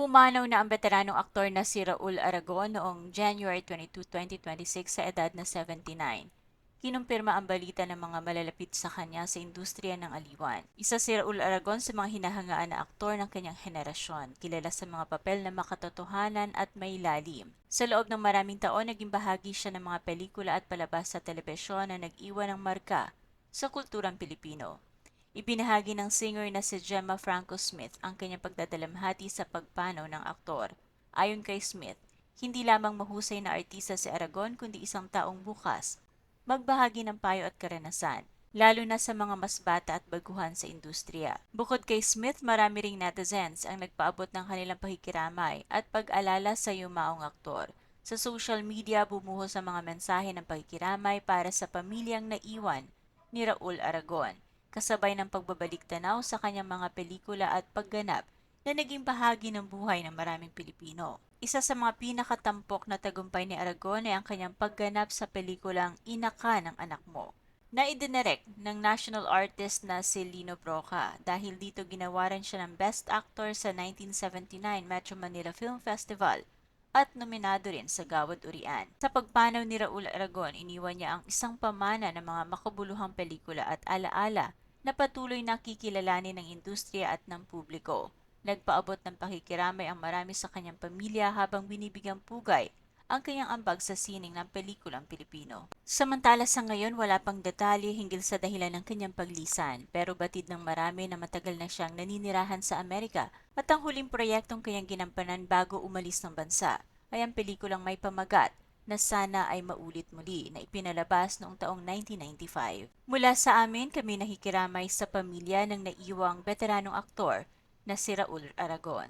Pumanaw na ang veteranong aktor na si Raul Aragon noong January 22, 2026 sa edad na 79. Kinumpirma ang balita ng mga malalapit sa kanya sa industriya ng aliwan. Isa si Raul Aragon sa mga hinahangaan na aktor ng kanyang henerasyon, kilala sa mga papel na makatotohanan at may lalim. Sa loob ng maraming taon, naging bahagi siya ng mga pelikula at palabas sa telebisyon na nag-iwan ng marka sa kulturang Pilipino. Ibinahagi ng singer na si Gemma Franco Smith ang kanyang pagdadalamhati sa pagpanaw ng aktor. Ayon kay Smith, hindi lamang mahusay na artista si Aragon kundi isang taong bukas, magbahagi ng payo at karanasan, lalo na sa mga mas bata at baguhan sa industriya. Bukod kay Smith, marami ring netizens ang nagpaabot ng kanilang pakikiramay at pag-alala sa yumaong aktor. Sa social media, bumuhos ang mga mensahe ng pakikiramay para sa pamilyang naiwan ni Raul Aragon, kasabay ng pagbabalik tanaw sa kanyang mga pelikula at pagganap na naging bahagi ng buhay ng maraming Pilipino. Isa sa mga pinakatampok na tagumpay ni Aragon ay ang kanyang pagganap sa pelikulang Inaka ng Anak Mo, na idinirect ng national artist na si Lino Broca. Dahil dito ginawaran siya ng Best Actor sa 1979 Metro Manila Film Festival at nominado rin sa Gawad Urian. Sa pagpanaw ni Raul Aragon, iniwan niya ang isang pamana ng mga makabuluhang pelikula at alaala na patuloy na kikilalanin ng industriya at ng publiko. Nagpaabot ng pakikiramay ang marami sa kanyang pamilya habang binibigyang pugay ang kanyang ambag sa sining ng pelikulang Pilipino. Samantala sa ngayon, wala pang detalye hinggil sa dahilan ng kanyang paglisan, pero batid ng marami na matagal na siyang naninirahan sa Amerika at ang huling proyektong kanyang ginampanan bago umalis ng bansa ay ang pelikulang may pamagat na Sana ay Maulit Muli na ipinalabas noong taong 1995. Mula sa amin, kami nakikiramay sa pamilya ng naiwang veteranong aktor na si Raul Aragon.